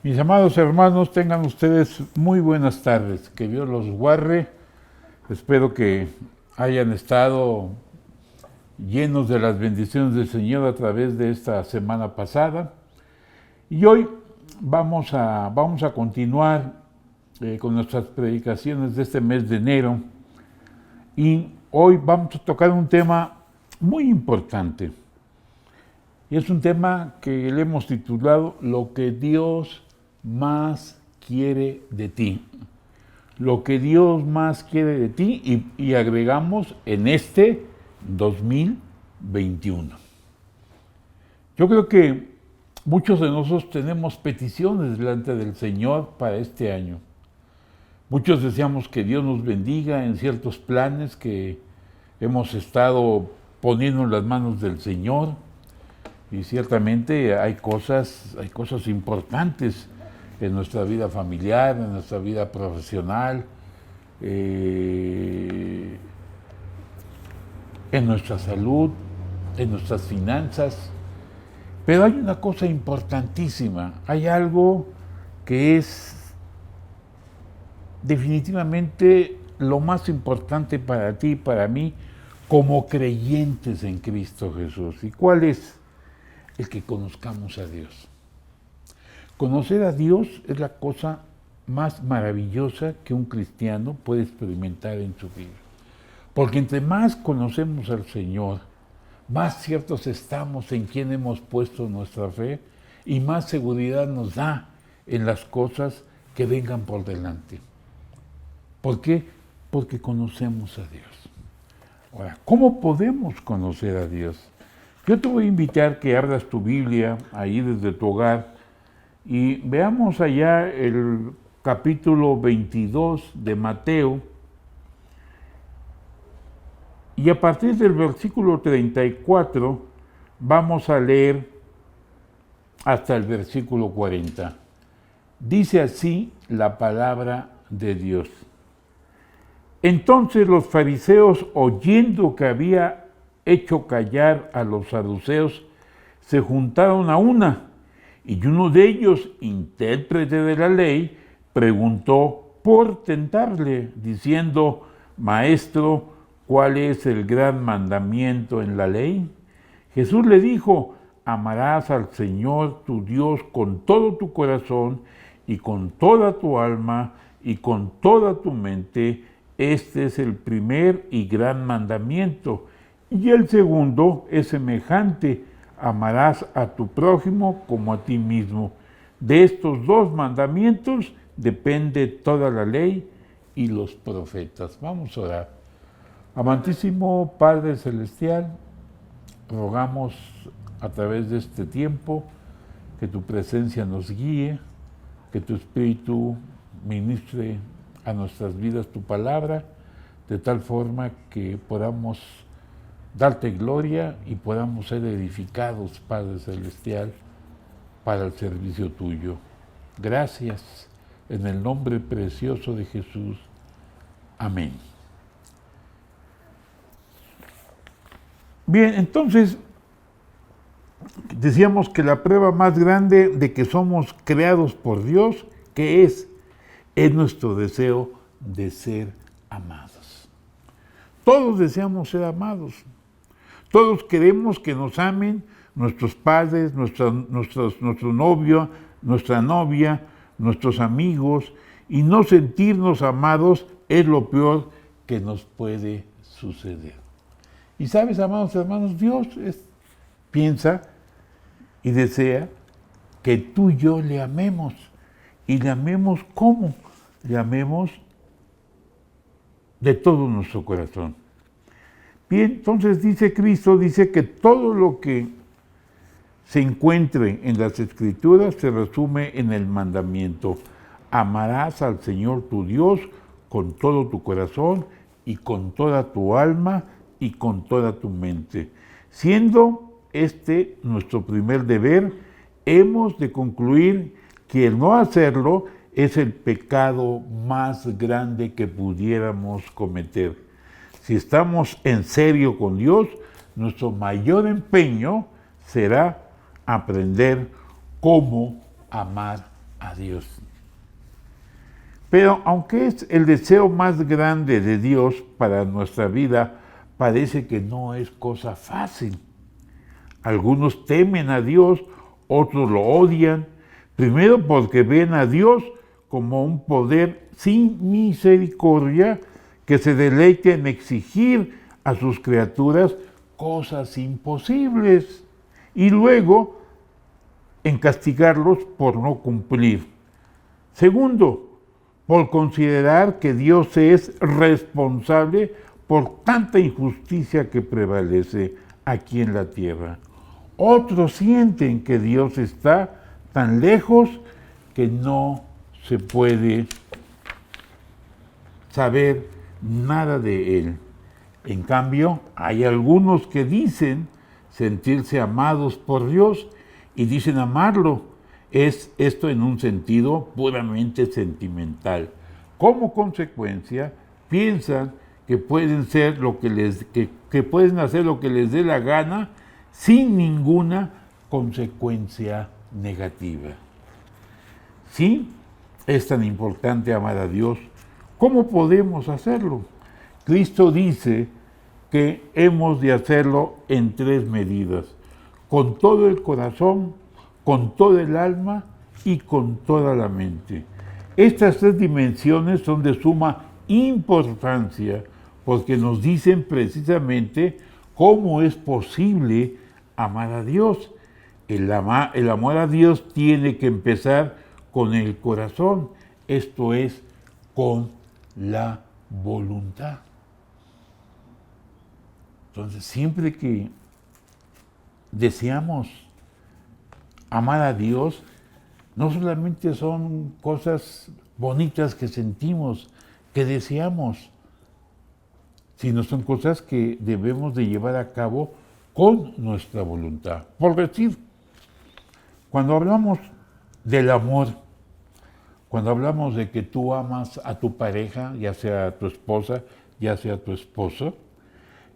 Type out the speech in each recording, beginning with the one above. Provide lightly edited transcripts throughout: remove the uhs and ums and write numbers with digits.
Mis amados hermanos, tengan ustedes muy buenas tardes. Que Dios los guarde. Espero que hayan estado llenos de las bendiciones del Señor a través de esta semana pasada. Y hoy vamos a continuar con nuestras predicaciones de este mes de enero. Y hoy vamos a tocar un tema muy importante. Y es un tema que le hemos titulado Lo que Dios más quiere de ti. Lo que Dios más quiere de ti y agregamos en este 2021. Yo creo que muchos de nosotros tenemos peticiones delante del Señor para este año. Muchos deseamos que Dios nos bendiga en ciertos planes que hemos estado poniendo en las manos del Señor. Y ciertamente hay cosas importantes en nuestra vida familiar, en nuestra vida profesional, en nuestra salud, en nuestras finanzas. Pero hay una cosa importantísima, hay algo que es definitivamente lo más importante para ti y para mí como creyentes en Cristo Jesús. ¿Y cuál es? El que conozcamos a Dios. Conocer a Dios es la cosa más maravillosa que un cristiano puede experimentar en su vida. Porque entre más conocemos al Señor, más ciertos estamos en quién hemos puesto nuestra fe y más seguridad nos da en las cosas que vengan por delante. ¿Por qué? Porque conocemos a Dios. Ahora, ¿cómo podemos conocer a Dios? Yo te voy a invitar que abras tu Biblia ahí desde tu hogar y veamos allá el capítulo 22 de Mateo y a partir del versículo 34 vamos a leer hasta el versículo 40. Dice así la palabra de Dios. Entonces los fariseos, oyendo que había hecho callar a los saduceos, se juntaron a una, y uno de ellos, intérprete de la ley, preguntó por tentarle, diciendo: Maestro, ¿cuál es el gran mandamiento en la ley? Jesús le dijo: amarás al Señor tu Dios con todo tu corazón y con toda tu alma y con toda tu mente. Este es el primer y gran mandamiento. Y el segundo es semejante: amarás a tu prójimo como a ti mismo. De estos dos mandamientos depende toda la ley y los profetas. Vamos a orar. Amantísimo Padre Celestial, rogamos a través de este tiempo que tu presencia nos guíe, que tu Espíritu ministre a nuestras vidas tu palabra, de tal forma que podamos darte gloria y podamos ser edificados, Padre Celestial, para el servicio tuyo. Gracias, en el nombre precioso de Jesús. Amén. Bien, entonces, decíamos que la prueba más grande de que somos creados por Dios, ¿qué es? Es nuestro deseo de ser amados. Todos deseamos ser amados. Todos queremos que nos amen nuestros padres, nuestro novio, nuestra novia, nuestros amigos, y no sentirnos amados es lo peor que nos puede suceder. Y sabes, amados hermanos, Dios piensa y desea que tú y yo le amemos. ¿Y le amemos cómo? Le amemos de todo nuestro corazón. Bien, entonces dice Cristo, dice que todo lo que se encuentre en las Escrituras se resume en el mandamiento: amarás al Señor tu Dios con todo tu corazón y con toda tu alma y con toda tu mente. Siendo este nuestro primer deber, hemos de concluir que el no hacerlo es el pecado más grande que pudiéramos cometer. Si estamos en serio con Dios, nuestro mayor empeño será aprender cómo amar a Dios. Pero aunque es el deseo más grande de Dios para nuestra vida, parece que no es cosa fácil. Algunos temen a Dios, otros lo odian, primero porque ven a Dios como un poder sin misericordia que se deleite en exigir a sus criaturas cosas imposibles y luego en castigarlos por no cumplir. Segundo, por considerar que Dios es responsable por tanta injusticia que prevalece aquí en la tierra. Otros sienten que Dios está tan lejos que no se puede saber nada de Él. En cambio, hay algunos que dicen sentirse amados por Dios y dicen amarlo. Es esto en un sentido puramente sentimental. Como consecuencia, piensan que pueden ser lo que pueden hacer lo que les dé la gana sin ninguna consecuencia negativa. Si es tan importante amar a Dios, ¿cómo podemos hacerlo? Cristo dice que hemos de hacerlo en 3 medidas: con todo el corazón, con todo el alma y con toda la mente. Estas 3 dimensiones son de suma importancia porque nos dicen precisamente cómo es posible amar a Dios. El amor a Dios tiene que empezar con el corazón, esto es, con la voluntad. Entonces, siempre que deseamos amar a Dios, no solamente son cosas bonitas que sentimos, que deseamos, sino son cosas que debemos de llevar a cabo con nuestra voluntad. Por decir, cuando hablamos del amor, cuando hablamos de que tú amas a tu pareja, ya sea a tu esposa, ya sea a tu esposo,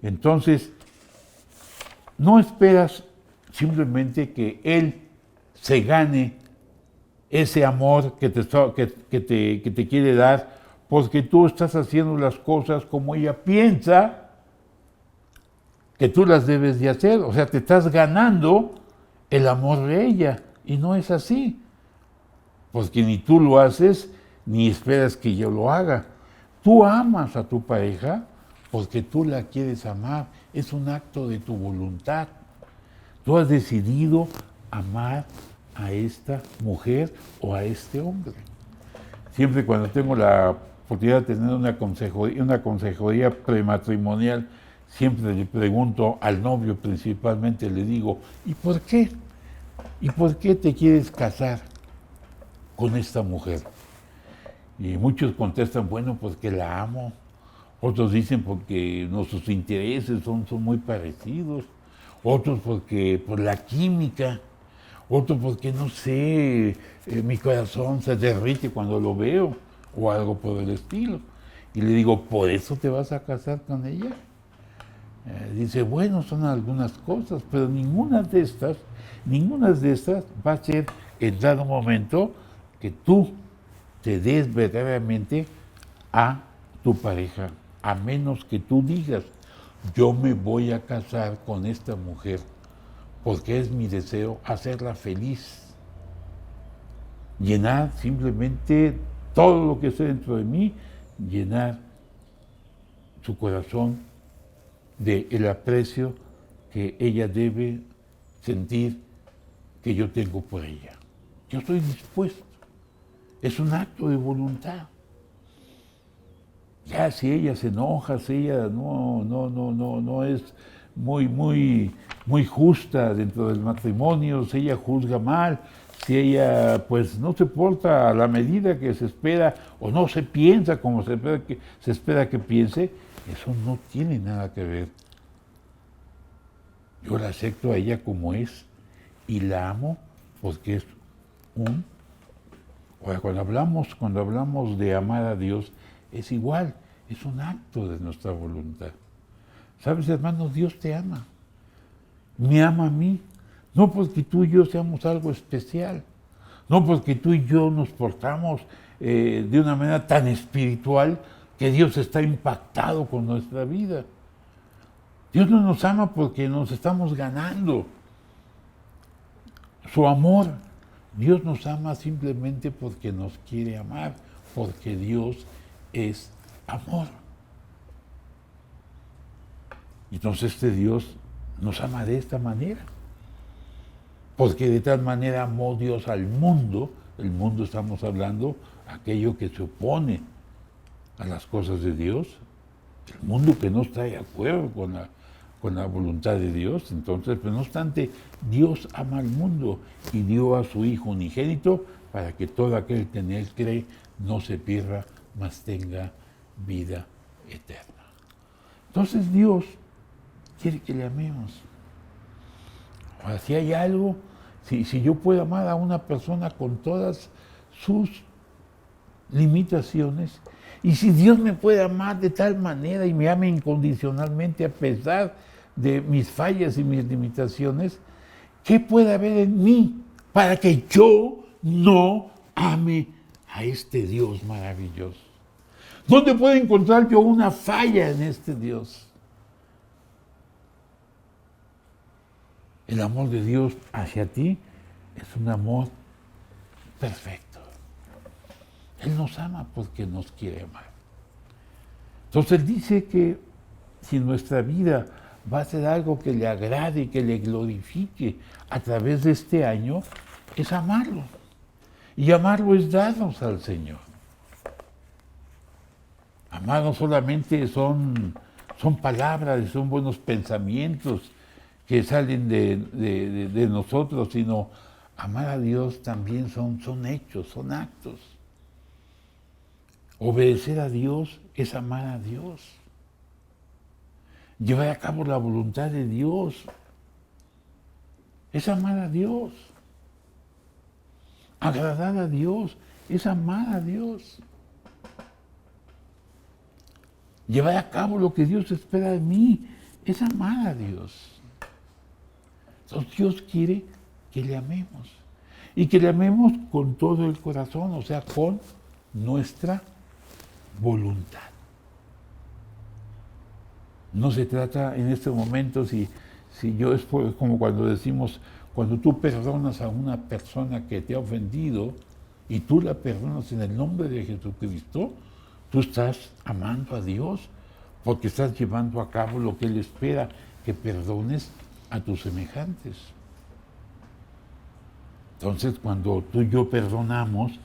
entonces no esperas simplemente que él se gane ese amor que te quiere dar porque tú estás haciendo las cosas como ella piensa que tú las debes de hacer. O sea, te estás ganando el amor de ella y no es así. Porque ni tú lo haces, ni esperas que yo lo haga. Tú amas a tu pareja porque tú la quieres amar. Es un acto de tu voluntad. Tú has decidido amar a esta mujer o a este hombre. Siempre cuando tengo la oportunidad de tener una consejería prematrimonial, siempre le pregunto al novio principalmente, le digo, ¿y por qué? ¿Y por qué te quieres casar con esta mujer? Y muchos contestan, bueno, porque la amo. Otros dicen porque nuestros intereses son muy parecidos. Otros porque por la química. Otros porque, no sé, mi corazón se derrite cuando lo veo o algo por el estilo. Y le digo, ¿por eso te vas a casar con ella? Dice, bueno, son algunas cosas, pero ninguna de estas va a ser en dado momento que tú te des verdaderamente a tu pareja, a menos que tú digas, yo me voy a casar con esta mujer porque es mi deseo hacerla feliz, llenar simplemente todo lo que esté dentro de mí, llenar su corazón del aprecio que ella debe sentir que yo tengo por ella. Yo estoy dispuesto. Es un acto de voluntad. Ya si ella se enoja, si ella no es muy justa dentro del matrimonio, si ella juzga mal, si ella pues no se porta a la medida que se espera o no se piensa como se espera que piense, eso no tiene nada que ver. Yo la acepto a ella como es y la amo porque es cuando hablamos de amar a Dios, es igual, es un acto de nuestra voluntad. ¿Sabes, hermano? Dios te ama. Me ama a mí. No porque tú y yo seamos algo especial. No porque tú y yo nos portamos de una manera tan espiritual que Dios está impactado con nuestra vida. Dios no nos ama porque nos estamos ganando su amor. Dios nos ama simplemente porque nos quiere amar, porque Dios es amor. Entonces este Dios nos ama de esta manera. Porque de tal manera amó Dios al mundo, el mundo estamos hablando, aquello que se opone a las cosas de Dios, el mundo que no está de acuerdo con la voluntad de Dios. Entonces, pues no obstante, Dios ama al mundo y dio a su Hijo unigénito para que todo aquel que en Él cree no se pierda, mas tenga vida eterna. Entonces Dios quiere que le amemos. Ahora, si hay algo, si yo puedo amar a una persona con todas sus limitaciones, y si Dios me puede amar de tal manera y me ama incondicionalmente a pesar de mis fallas y mis limitaciones, ¿qué puede haber en mí para que yo no ame a este Dios maravilloso? ¿Dónde puedo encontrar yo una falla en este Dios? El amor de Dios hacia ti es un amor perfecto. Él nos ama porque nos quiere amar. Entonces Él dice que si nuestra vida va a ser algo que le agrade y que le glorifique a través de este año, es amarlo. Y amarlo es darnos al Señor. Amar no solamente son palabras, son buenos pensamientos que salen de nosotros, sino amar a Dios también son hechos, son actos. Obedecer a Dios es amar a Dios. Llevar a cabo la voluntad de Dios es amar a Dios. Agradar a Dios es amar a Dios. Llevar a cabo lo que Dios espera de mí es amar a Dios. Entonces Dios quiere que le amemos. Y que le amemos con todo el corazón, o sea, con nuestra voluntad. No se trata en este momento si yo es como cuando decimos, cuando tú perdonas a una persona que te ha ofendido y tú la perdonas en el nombre de Jesucristo, tú estás amando a Dios porque estás llevando a cabo lo que Él espera, que perdones a tus semejantes. Entonces, cuando tú y yo perdonamos,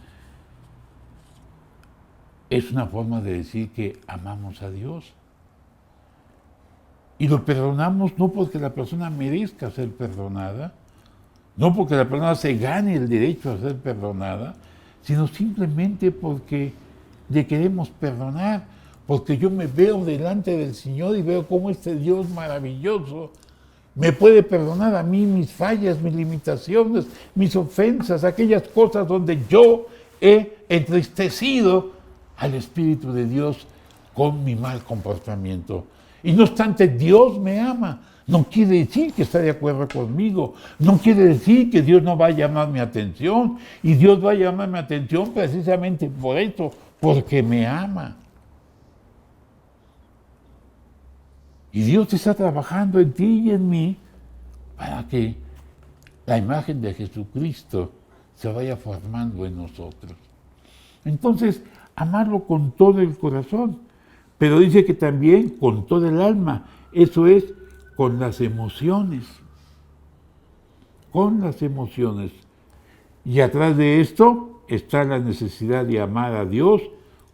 es una forma de decir que amamos a Dios. Y lo perdonamos no porque la persona merezca ser perdonada, no porque la persona se gane el derecho a ser perdonada, sino simplemente porque le queremos perdonar, porque yo me veo delante del Señor y veo cómo este Dios maravilloso me puede perdonar a mí mis fallas, mis limitaciones, mis ofensas, aquellas cosas donde yo he entristecido al Espíritu de Dios con mi mal comportamiento. Y no obstante, Dios me ama. No quiere decir que está de acuerdo conmigo. No quiere decir que Dios no va a llamar mi atención. Y Dios va a llamar mi atención precisamente por eso, porque me ama. Y Dios está trabajando en ti y en mí para que la imagen de Jesucristo se vaya formando en nosotros. Entonces, amarlo con todo el corazón, pero dice que también con todo el alma, eso es, con las emociones. Con las emociones. Y atrás de esto está la necesidad de amar a Dios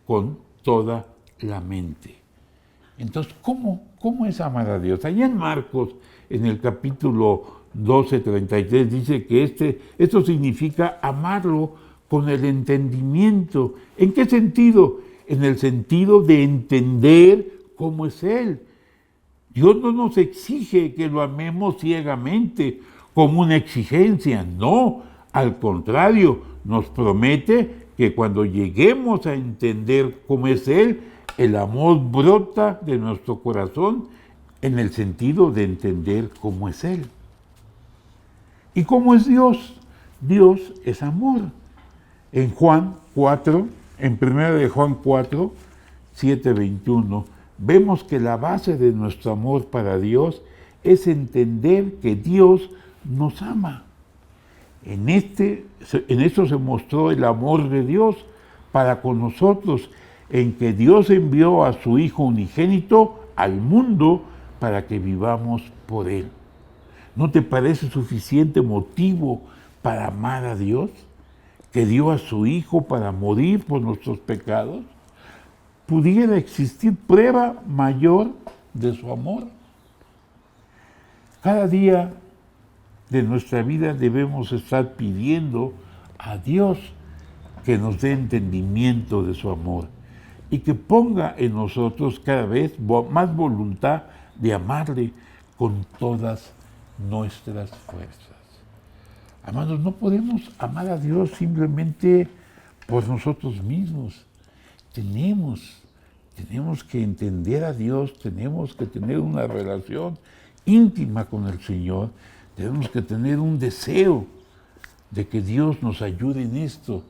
con toda la mente. Entonces, ¿cómo es amar a Dios? Allá en Marcos, en el capítulo 12:33, dice que esto significa amarlo con el entendimiento. ¿En qué sentido? En el sentido de entender cómo es Él. Dios no nos exige que lo amemos ciegamente, como una exigencia, no. Al contrario, nos promete que cuando lleguemos a entender cómo es Él, el amor brota de nuestro corazón en el sentido de entender cómo es Él. ¿Y cómo es Dios? Dios es amor. En Juan 4, en 1 de Juan 4, 7, 21, vemos que la base de nuestro amor para Dios es entender que Dios nos ama. En esto se mostró el amor de Dios para con nosotros, en que Dios envió a su Hijo unigénito al mundo para que vivamos por Él. ¿No te parece suficiente motivo para amar a Dios? Que dio a su Hijo para morir por nuestros pecados. ¿Pudiera existir prueba mayor de su amor? Cada día de nuestra vida debemos estar pidiendo a Dios que nos dé entendimiento de su amor y que ponga en nosotros cada vez más voluntad de amarle con todas nuestras fuerzas. Amados, no podemos amar a Dios simplemente por nosotros mismos. Tenemos que entender a Dios, tenemos que tener una relación íntima con el Señor, tenemos que tener un deseo de que Dios nos ayude en esto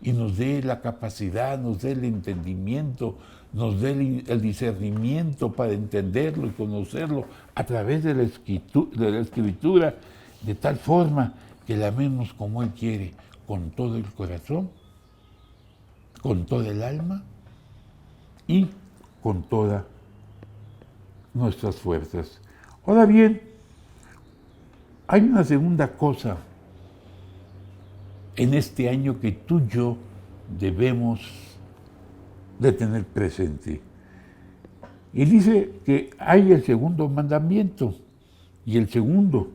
y nos dé la capacidad, nos dé el entendimiento, nos dé el discernimiento para entenderlo y conocerlo a través de la Escritura, de tal forma que le amemos como Él quiere, con todo el corazón, con toda el alma y con todas nuestras fuerzas. Ahora bien, hay una segunda cosa en este año que tú y yo debemos de tener presente. Y dice que hay el segundo mandamiento, y el segundo,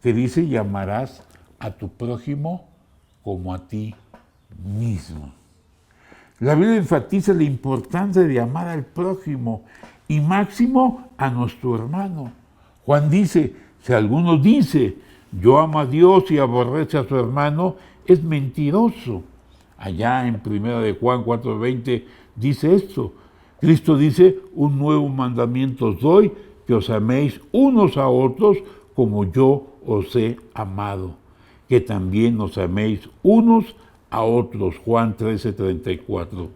que dice: y amarás a tu prójimo como a ti mismo. La Biblia enfatiza la importancia de amar al prójimo y máximo a nuestro hermano. Juan dice: si alguno dice, yo amo a Dios y aborrece a su hermano, es mentiroso. Allá en 1 de Juan 4:20 dice esto. Cristo dice: un nuevo mandamiento os doy, que os améis unos a otros como yo os he amado, que también os améis unos a otros. Juan 13:34.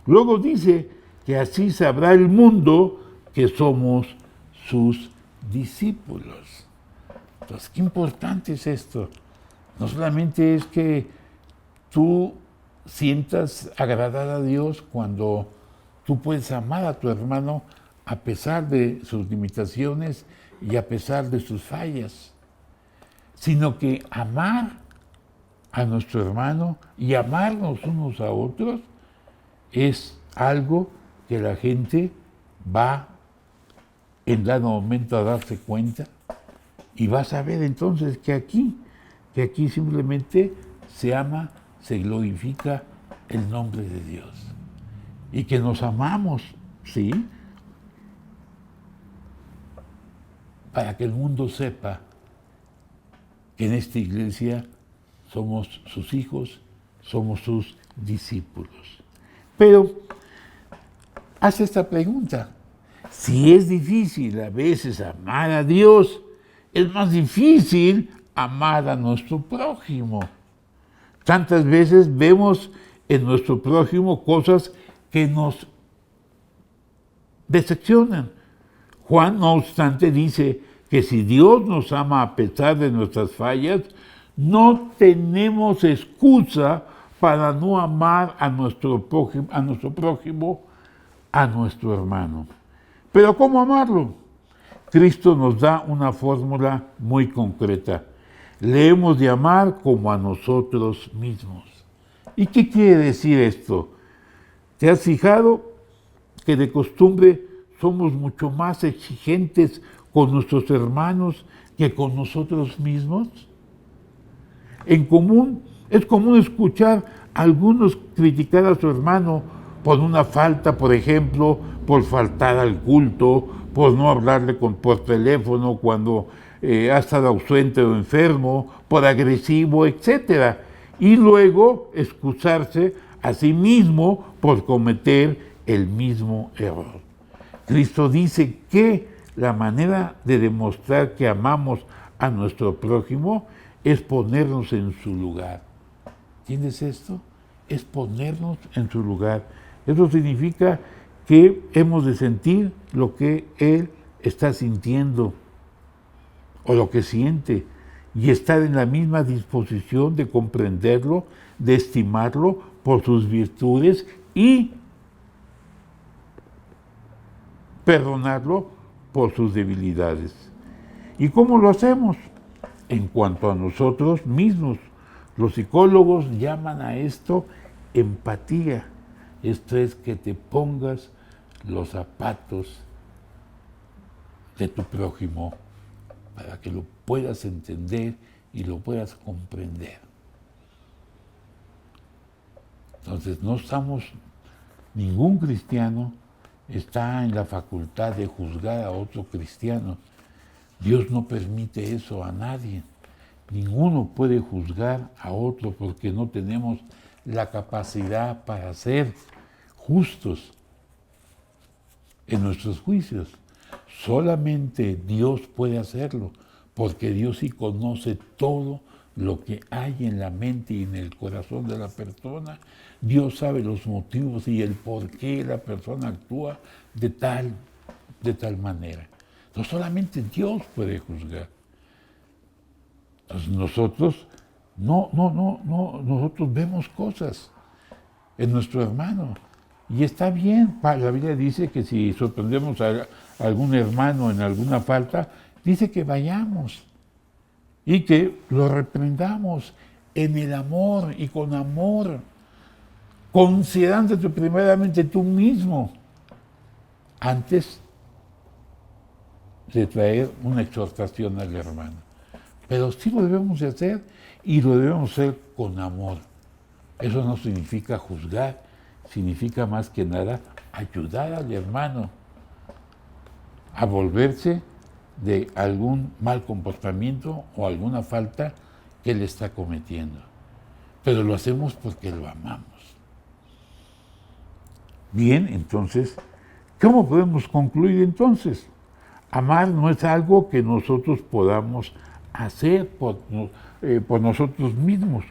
Luego dice que así sabrá el mundo que somos sus discípulos. Entonces, qué importante es esto. No solamente es que tú sientas agradar a Dios cuando tú puedes amar a tu hermano a pesar de sus limitaciones y a pesar de sus fallas, sino que amar a nuestro hermano y amarnos unos a otros es algo que la gente va en dado momento a darse cuenta y va a saber entonces que aquí simplemente se ama, se glorifica el nombre de Dios y que nos amamos, ¿sí? Para que el mundo sepa que en esta iglesia somos sus hijos, somos sus discípulos. Pero haz esta pregunta: si es difícil a veces amar a Dios, es más difícil amar a nuestro prójimo. Tantas veces vemos en nuestro prójimo cosas que nos decepcionan. Juan, no obstante, dice que si Dios nos ama a pesar de nuestras fallas, no tenemos excusa para no amar a nuestro prójimo, a nuestro hermano. Pero ¿cómo amarlo? Cristo nos da una fórmula muy concreta. Le hemos de amar como a nosotros mismos. ¿Y qué quiere decir esto? ¿Te has fijado que de costumbre somos mucho más exigentes con nuestros hermanos que con nosotros mismos? Es común escuchar a algunos criticar a su hermano por una falta, por ejemplo, por faltar al culto, por no hablarle por teléfono cuando ha estado ausente o enfermo, por agresivo, etc. Y luego excusarse a sí mismo por cometer el mismo error. Cristo dice que la manera de demostrar que amamos a nuestro prójimo es ponernos en su lugar. ¿Entiendes esto? Es ponernos en su lugar. Eso significa que hemos de sentir lo que Él está sintiendo o lo que siente y estar en la misma disposición de comprenderlo, de estimarlo por sus virtudes y perdonarlo por sus debilidades. ¿Y cómo lo hacemos? En cuanto a nosotros mismos. Los psicólogos llaman a esto empatía. Esto es que te pongas los zapatos de tu prójimo para que lo puedas entender y lo puedas comprender. Entonces ningún cristiano está en la facultad de juzgar a otro cristiano. Dios no permite eso a nadie. Ninguno puede juzgar a otro porque no tenemos la capacidad para ser justos en nuestros juicios. Solamente Dios puede hacerlo, porque Dios sí conoce todo lo que hay en la mente y en el corazón de la persona. Dios sabe los motivos y el por qué la persona actúa de tal manera. Entonces solamente Dios puede juzgar. Entonces nosotros nosotros vemos cosas en nuestro hermano. Y está bien, la Biblia dice que si sorprendemos a algún hermano en alguna falta, dice que vayamos y que lo reprendamos en el amor y con amor, considerándote primeramente tú mismo, antes de traer una exhortación al hermano. Pero sí lo debemos de hacer y lo debemos hacer con amor. Eso no significa juzgar, significa más que nada ayudar al hermano a volverse de algún mal comportamiento o alguna falta que él está cometiendo. Pero lo hacemos porque lo amamos. Bien, entonces, ¿cómo podemos concluir entonces? Amar no es algo que nosotros podamos hacer por nosotros mismos.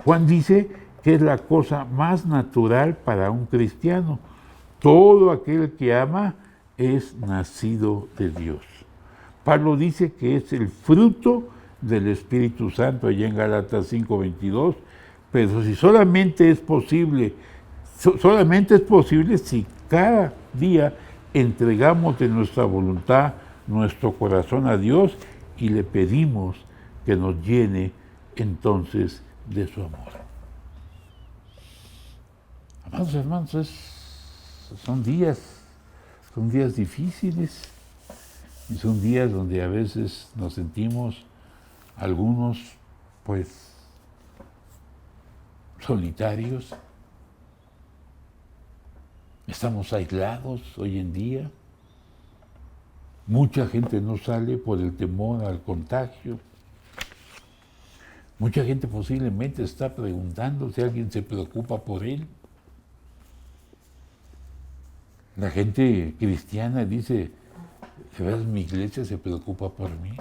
Juan dice que es la cosa más natural para un cristiano. Todo aquel que ama es nacido de Dios. Pablo dice que es el fruto del Espíritu Santo, allá en Gálatas 5:22, pero si solamente es posible si cada día entregamos de nuestra voluntad nuestro corazón a Dios y le pedimos que nos llene entonces de su amor. Amados hermanos, son días difíciles y son días donde a veces nos sentimos algunos pues solitarios. Estamos aislados hoy en día. Mucha gente no sale por el temor al contagio. Mucha gente posiblemente está preguntando si alguien se preocupa por él. La gente cristiana dice, ¿sabes? Mi iglesia se preocupa por mí.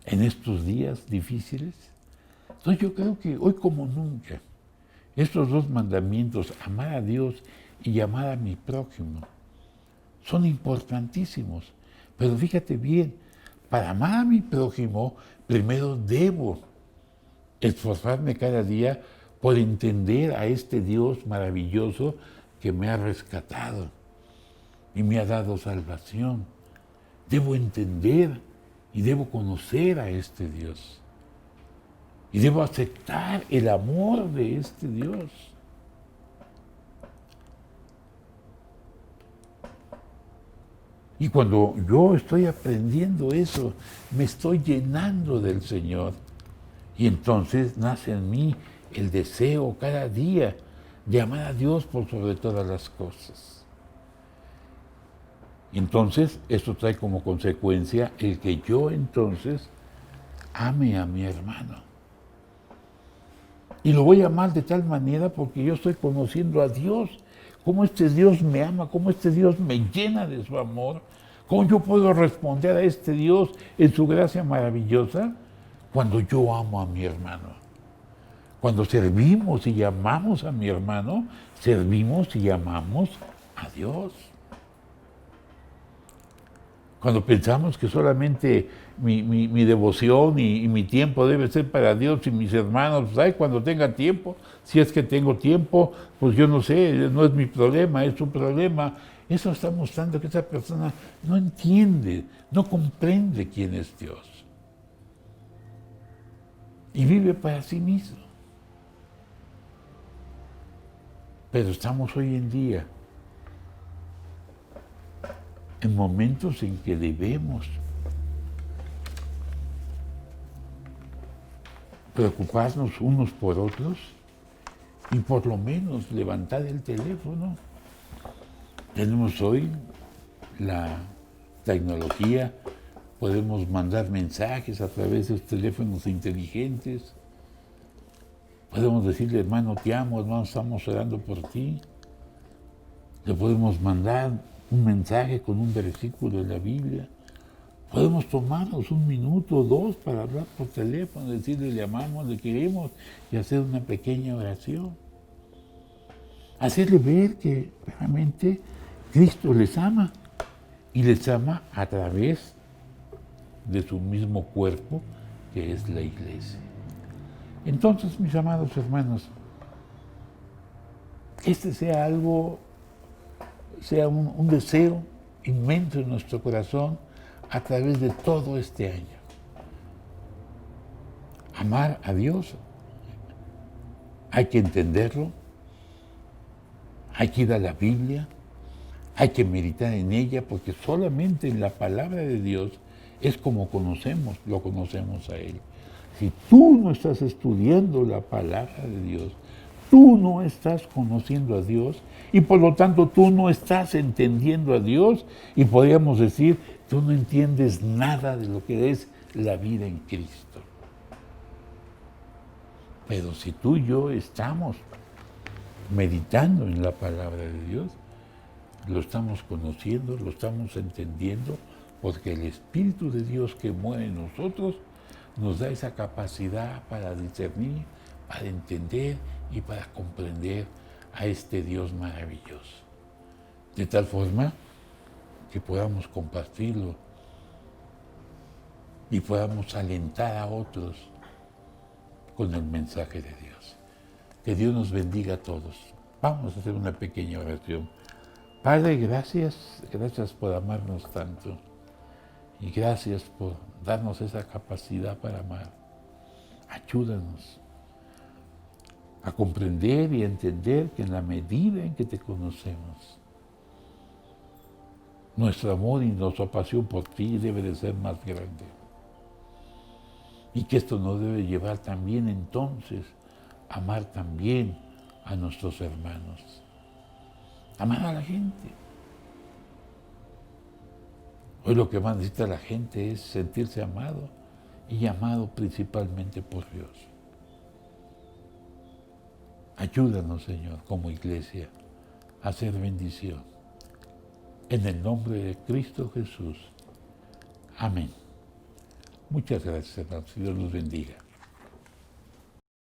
En estos días difíciles. Entonces yo creo que hoy como nunca, estos dos mandamientos, amar a Dios y amar a mi prójimo, son importantísimos. Pero fíjate bien, para amar a mi prójimo, primero debo esforzarme cada día por entender a este Dios maravilloso que me ha rescatado y me ha dado salvación. Debo entender y debo conocer a este Dios. Y debo aceptar el amor de este Dios. Y cuando yo estoy aprendiendo eso, me estoy llenando del Señor. Y entonces nace en mí el deseo cada día de amar a Dios por sobre todas las cosas. Y entonces esto trae como consecuencia el que yo entonces ame a mi hermano. Y lo voy a amar de tal manera porque yo estoy conociendo a Dios, cómo este Dios me ama, cómo este Dios me llena de su amor, cómo yo puedo responder a este Dios en su gracia maravillosa, cuando yo amo a mi hermano. Cuando servimos y amamos a mi hermano, servimos y amamos a Dios. Cuando pensamos que solamente mi devoción y mi tiempo debe ser para Dios y mis hermanos, pues, ay, cuando tenga tiempo, si es que tengo tiempo, pues yo no sé, no es mi problema, es su problema. Eso está mostrando que esa persona no entiende, no comprende quién es Dios. Y vive para sí mismo. Pero estamos hoy en día en momentos en que debemos preocuparnos unos por otros y por lo menos levantar el teléfono. Tenemos hoy la tecnología, podemos mandar mensajes a través de los teléfonos inteligentes. Podemos decirle, hermano, te amo, hermano, estamos orando por ti. Le podemos mandar un mensaje con un versículo de la Biblia. Podemos tomarnos un minuto o dos para hablar por teléfono, decirle, le amamos, le queremos y hacer una pequeña oración. Hacerle ver que realmente Cristo les ama y les ama a través de su mismo cuerpo, que es la iglesia. Entonces, mis amados hermanos, este sea algo, sea un deseo inmenso en nuestro corazón a través de todo este año. Amar a Dios, hay que entenderlo, hay que ir a la Biblia, hay que meditar en ella, porque solamente en la palabra de Dios es como lo conocemos a Él. Si tú no estás estudiando la palabra de Dios, tú no estás conociendo a Dios y por lo tanto tú no estás entendiendo a Dios y podríamos decir, tú no entiendes nada de lo que es la vida en Cristo. Pero si tú y yo estamos meditando en la palabra de Dios, lo estamos conociendo, lo estamos entendiendo, porque el Espíritu de Dios que muere en nosotros nos da esa capacidad para discernir, para entender y para comprender a este Dios maravilloso. De tal forma que podamos compartirlo y podamos alentar a otros con el mensaje de Dios. Que Dios nos bendiga a todos. Vamos a hacer una pequeña oración. Padre, gracias por amarnos tanto y gracias por darnos esa capacidad para amar. Ayúdanos a comprender y a entender que en la medida en que te conocemos, nuestro amor y nuestra pasión por ti debe de ser más grande. Y que esto nos debe llevar también entonces a amar también a nuestros hermanos. Amar a la gente. Hoy lo que más necesita la gente es sentirse amado y amado principalmente por Dios. Ayúdanos, Señor, como iglesia, a hacer bendición. En el nombre de Cristo Jesús. Amén. Muchas gracias, hermanos. Dios los bendiga.